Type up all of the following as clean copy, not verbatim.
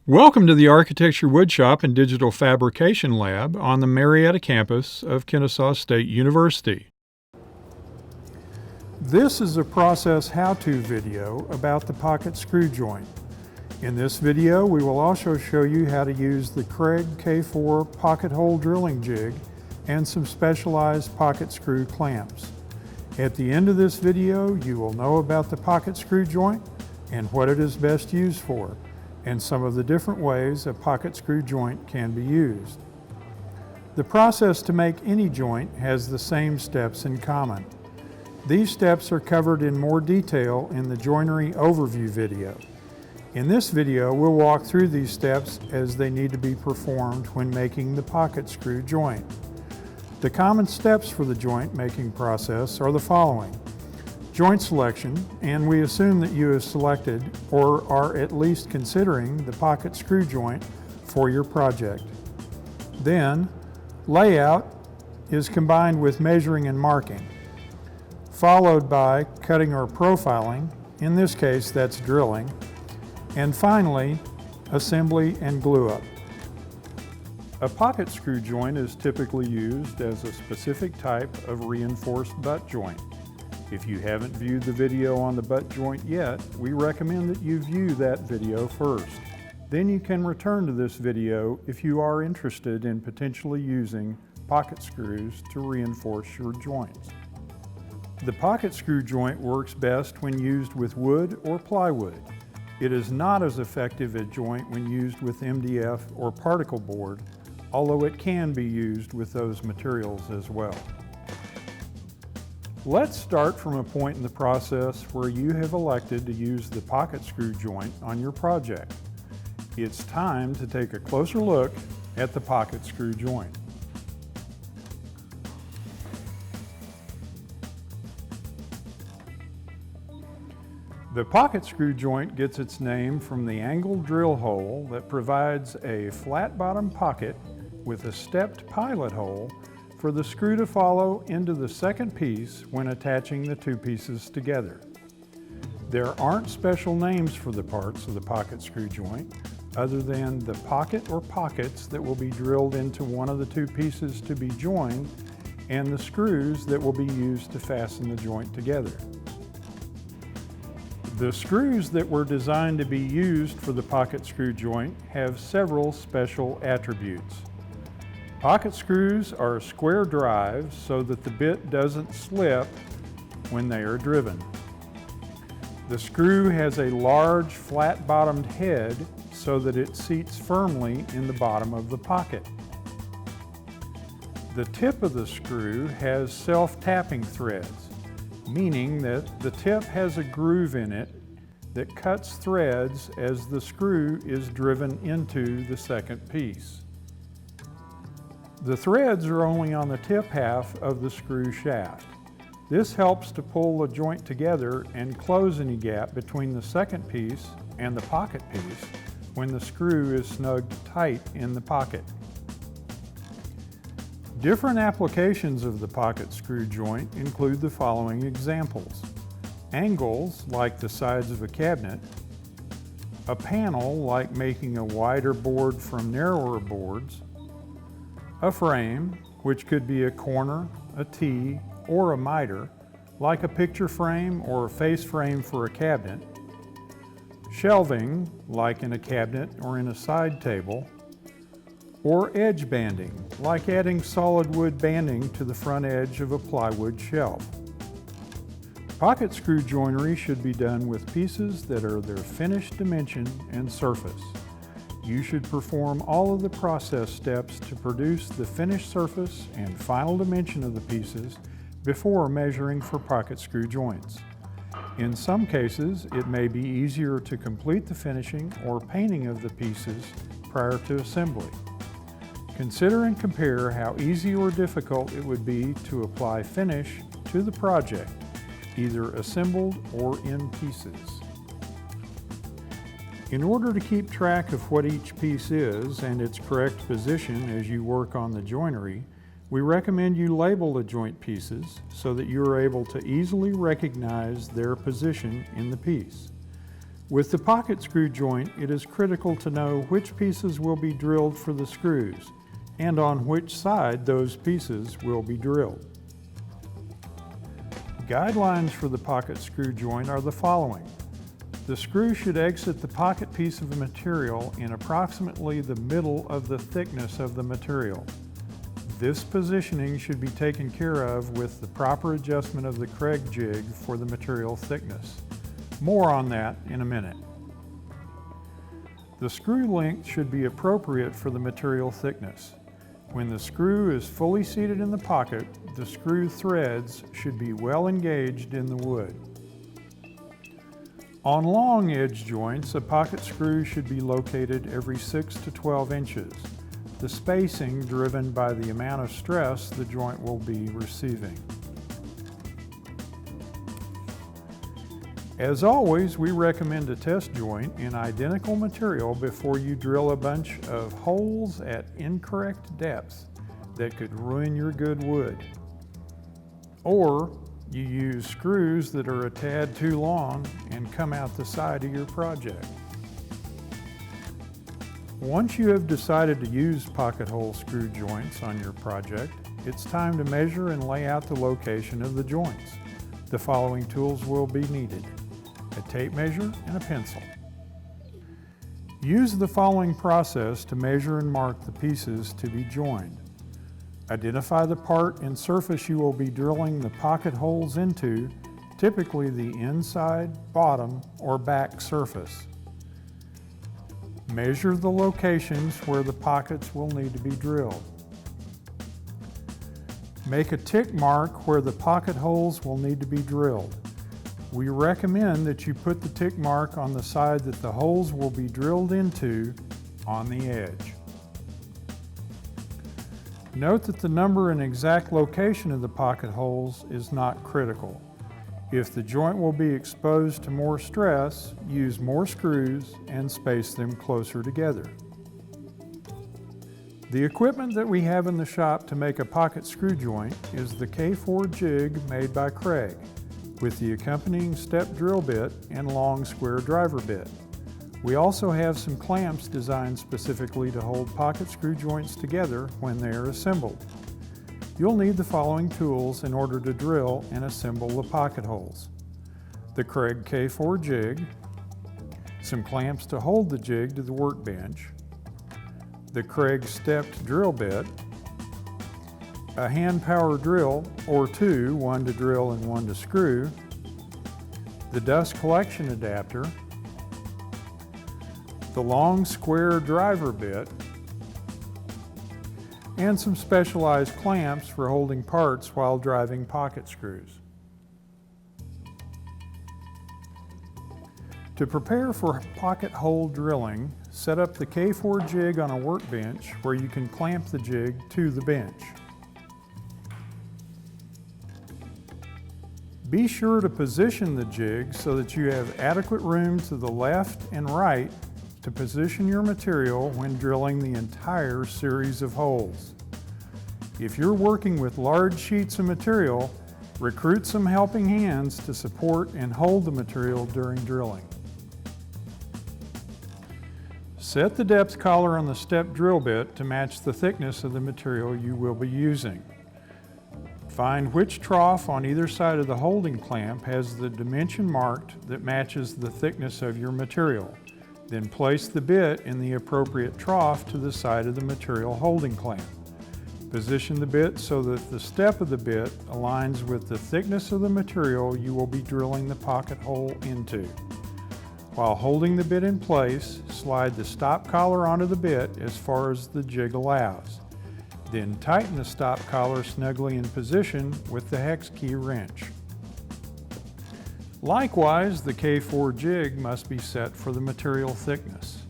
Welcome to the Architecture Woodshop and Digital Fabrication Lab on the Marietta campus of Kennesaw State University. This is a process how-to video about the pocket screw joint. In this video, we will also show you how to use the Kreg K4 pocket hole drilling jig and some specialized pocket screw clamps. At the end of this video, you will know about the pocket screw joint and what it is best used for, and some of the different ways a pocket screw joint can be used. The process to make any joint has the same steps in common. These steps are covered in more detail in the joinery overview video. In this video, we'll walk through these steps as they need to be performed when making the pocket screw joint. The common steps for the joint making process are the following: joint selection, and we assume that you have selected or are at least considering the pocket screw joint for your project. Then, layout is combined with measuring and marking, followed by cutting or profiling, in this case that's drilling, and finally, assembly and glue up. A pocket screw joint is typically used as a specific type of reinforced butt joint. If you haven't viewed the video on the butt joint yet, we recommend that you view that video first. Then you can return to this video if you are interested in potentially using pocket screws to reinforce your joints. The pocket screw joint works best when used with wood or plywood. It is not as effective a joint when used with MDF or particle board, although it can be used with those materials as well. Let's start from a point in the process where you have elected to use the pocket screw joint on your project. It's time to take a closer look at the pocket screw joint. The pocket screw joint gets its name from the angled drill hole that provides a flat bottom pocket with a stepped pilot hole for the screw to follow into the second piece when attaching the two pieces together. There aren't special names for the parts of the pocket screw joint other than the pocket or pockets that will be drilled into one of the two pieces to be joined and the screws that will be used to fasten the joint together. The screws that were designed to be used for the pocket screw joint have several special attributes. Pocket screws are square drives so that the bit doesn't slip when they are driven. The screw has a large flat-bottomed head so that it seats firmly in the bottom of the pocket. The tip of the screw has self-tapping threads, meaning that the tip has a groove in it that cuts threads as the screw is driven into the second piece. The threads are only on the tip half of the screw shaft. This helps to pull the joint together and close any gap between the second piece and the pocket piece when the screw is snugged tight in the pocket. Different applications of the pocket screw joint include the following examples: angles, like the sides of a cabinet; a panel, like making a wider board from narrower boards; a frame, which could be a corner, a T, or a miter, like a picture frame or a face frame for a cabinet; shelving, like in a cabinet or in a side table; or edge banding, like adding solid wood banding to the front edge of a plywood shelf. Pocket screw joinery should be done with pieces that are their finished dimension and surface. You should perform all of the process steps to produce the finished surface and final dimension of the pieces before measuring for pocket screw joints. In some cases, it may be easier to complete the finishing or painting of the pieces prior to assembly. Consider and compare how easy or difficult it would be to apply finish to the project, either assembled or in pieces. In order to keep track of what each piece is and its correct position as you work on the joinery, we recommend you label the joint pieces so that you are able to easily recognize their position in the piece. With the pocket screw joint, it is critical to know which pieces will be drilled for the screws and on which side those pieces will be drilled. Guidelines for the pocket screw joint are the following. The screw should exit the pocket piece of the material in approximately the middle of the thickness of the material. This positioning should be taken care of with the proper adjustment of the Kreg jig for the material thickness. More on that in a minute. The screw length should be appropriate for the material thickness. When the screw is fully seated in the pocket, the screw threads should be well engaged in the wood. On long edge joints, a pocket screw should be located every 6 to 12 inches. The spacing driven by the amount of stress the joint will be receiving. As always, we recommend a test joint in identical material before you drill a bunch of holes at incorrect depths that could ruin your good wood. Or you use screws that are a tad too long and come out the side of your project. Once you have decided to use pocket hole screw joints on your project, it's time to measure and lay out the location of the joints. The following tools will be needed: a tape measure and a pencil. Use the following process to measure and mark the pieces to be joined. Identify the part and surface you will be drilling the pocket holes into, typically the inside, bottom, or back surface. Measure the locations where the pockets will need to be drilled. Make a tick mark where the pocket holes will need to be drilled. We recommend that you put the tick mark on the side that the holes will be drilled into on the edge. Note that the number and exact location of the pocket holes is not critical. If the joint will be exposed to more stress, use more screws and space them closer together. The equipment that we have in the shop to make a pocket screw joint is the K4 jig made by Kreg, with the accompanying step drill bit and long square driver bit. We also have some clamps designed specifically to hold pocket screw joints together when they are assembled. You'll need the following tools in order to drill and assemble the pocket holes: the Kreg K4 jig, some clamps to hold the jig to the workbench, the Kreg stepped drill bit, a hand power drill or two, one to drill and one to screw, the dust collection adapter, the long square driver bit, and some specialized clamps for holding parts while driving pocket screws. To prepare for pocket hole drilling, set up the K4 jig on a workbench where you can clamp the jig to the bench. Be sure to position the jig so that you have adequate room to the left and right to position your material when drilling the entire series of holes. If you're working with large sheets of material, recruit some helping hands to support and hold the material during drilling. Set the depth collar on the step drill bit to match the thickness of the material you will be using. Find which trough on either side of the holding clamp has the dimension marked that matches the thickness of your material. Then place the bit in the appropriate trough to the side of the material holding clamp. Position the bit so that the step of the bit aligns with the thickness of the material you will be drilling the pocket hole into. While holding the bit in place, slide the stop collar onto the bit as far as the jig allows. Then tighten the stop collar snugly in position with the hex key wrench. Likewise, the K4 jig must be set for the material thickness.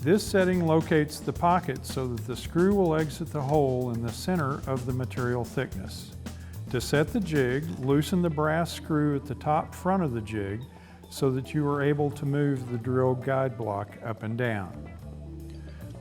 This setting locates the pocket so that the screw will exit the hole in the center of the material thickness. To set the jig, loosen the brass screw at the top front of the jig so that you are able to move the drill guide block up and down.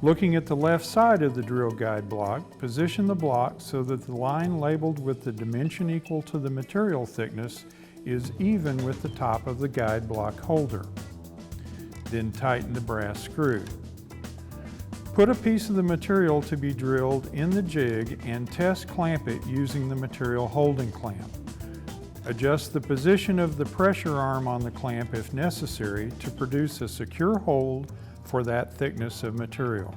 Looking at the left side of the drill guide block, position the block so that the line labeled with the dimension equal to the material thickness is even with the top of the guide block holder. Then tighten the brass screw. Put a piece of the material to be drilled in the jig and test clamp it using the material holding clamp. Adjust the position of the pressure arm on the clamp if necessary to produce a secure hold for that thickness of material.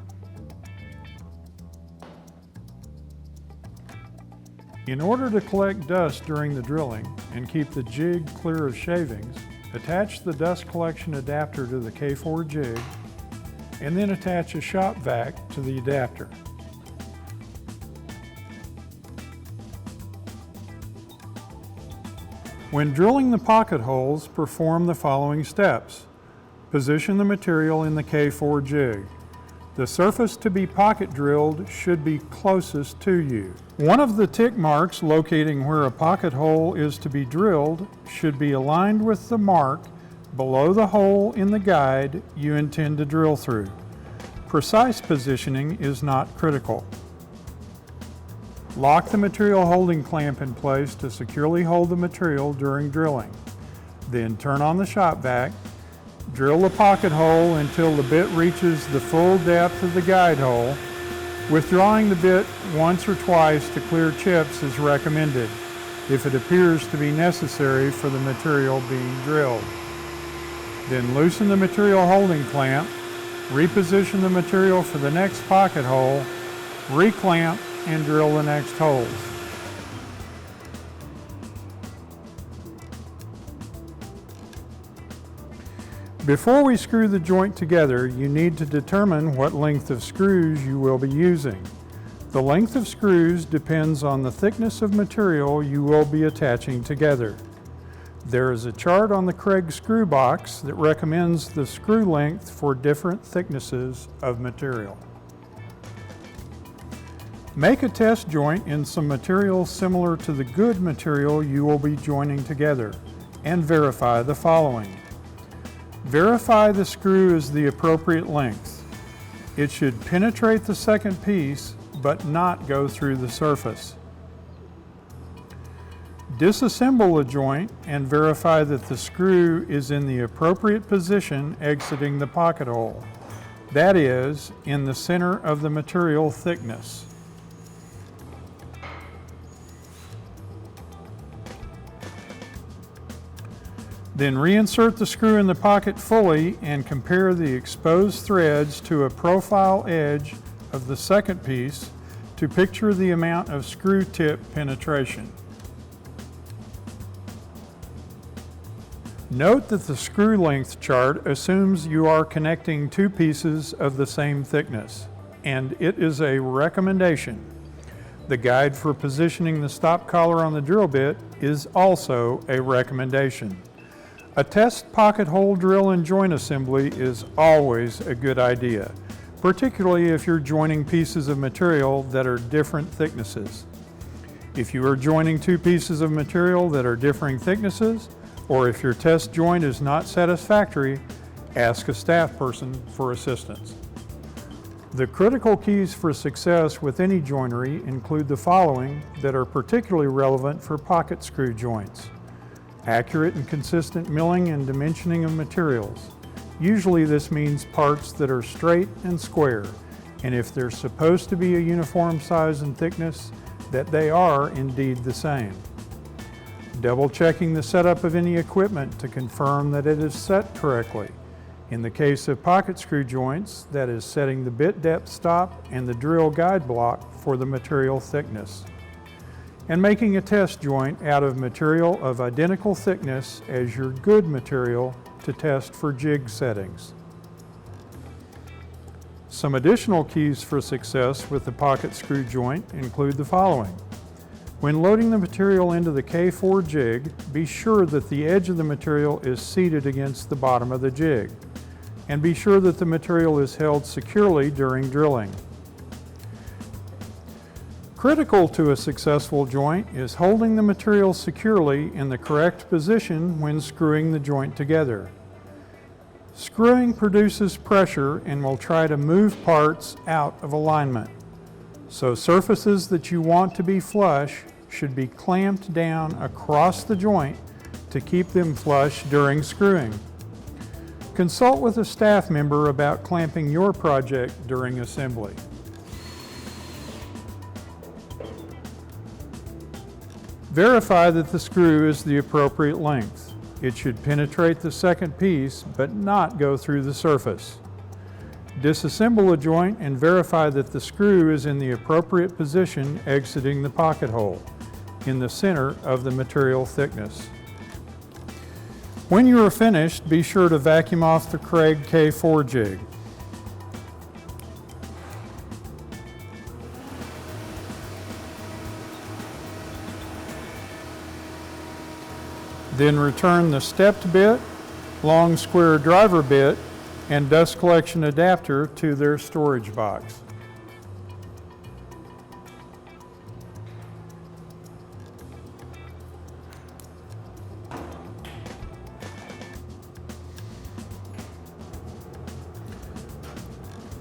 In order to collect dust during the drilling and keep the jig clear of shavings, attach the dust collection adapter to the K4 jig and then attach a shop vac to the adapter. When drilling the pocket holes, perform the following steps. Position the material in the K4 jig. The surface to be pocket drilled should be closest to you. One of the tick marks locating where a pocket hole is to be drilled should be aligned with the mark below the hole in the guide you intend to drill through. Precise positioning is not critical. Lock the material holding clamp in place to securely hold the material during drilling. Then turn on the shop vac. Drill the pocket hole until the bit reaches the full depth of the guide hole. Withdrawing the bit once or twice to clear chips is recommended if it appears to be necessary for the material being drilled. Then loosen the material holding clamp, reposition the material for the next pocket hole, reclamp, and drill the next holes. Before we screw the joint together, you need to determine what length of screws you will be using. The length of screws depends on the thickness of material you will be attaching together. There is a chart on the Kreg screw box that recommends the screw length for different thicknesses of material. Make a test joint in some material similar to the good material you will be joining together and verify the following. Verify the screw is the appropriate length. It should penetrate the second piece but not go through the surface. Disassemble a joint and verify that the screw is in the appropriate position exiting the pocket hole. That is, in the center of the material thickness. Then reinsert the screw in the pocket fully and compare the exposed threads to a profile edge of the second piece to picture the amount of screw tip penetration. Note that the screw length chart assumes you are connecting two pieces of the same thickness, and it is a recommendation. The guide for positioning the stop collar on the drill bit is also a recommendation. A test pocket hole drill and joint assembly is always a good idea, particularly if you're joining pieces of material that are different thicknesses. If you are joining two pieces of material that are differing thicknesses, or if your test joint is not satisfactory, ask a staff person for assistance. The critical keys for success with any joinery include the following that are particularly relevant for pocket screw joints. Accurate and consistent milling and dimensioning of materials. Usually this means parts that are straight and square, and if they're supposed to be a uniform size and thickness, that they are indeed the same. Double checking the setup of any equipment to confirm that it is set correctly. In the case of pocket screw joints, that is setting the bit depth stop and the drill guide block for the material thickness. And making a test joint out of material of identical thickness as your good material to test for jig settings. Some additional keys for success with the pocket screw joint include the following. When loading the material into the K4 jig, be sure that the edge of the material is seated against the bottom of the jig, and be sure that the material is held securely during drilling. Critical to a successful joint is holding the material securely in the correct position when screwing the joint together. Screwing produces pressure and will try to move parts out of alignment. So surfaces that you want to be flush should be clamped down across the joint to keep them flush during screwing. Consult with a staff member about clamping your project during assembly. Verify that the screw is the appropriate length. It should penetrate the second piece, but not go through the surface. Disassemble a joint and verify that the screw is in the appropriate position exiting the pocket hole, in the center of the material thickness. When you are finished, be sure to vacuum off the Kreg K4 jig. Then return the stepped bit, long square driver bit, and dust collection adapter to their storage box.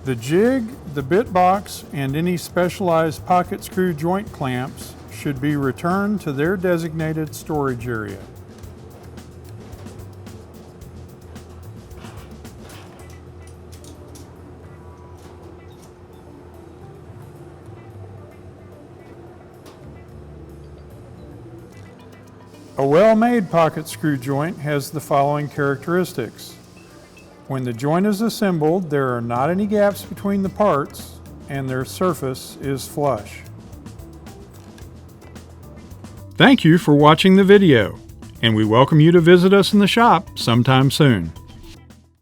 The jig, the bit box, and any specialized pocket screw joint clamps should be returned to their designated storage area. A well-made pocket screw joint has the following characteristics. When the joint is assembled, there are not any gaps between the parts and their surface is flush. Thank you for watching the video, and we welcome you to visit us in the shop sometime soon.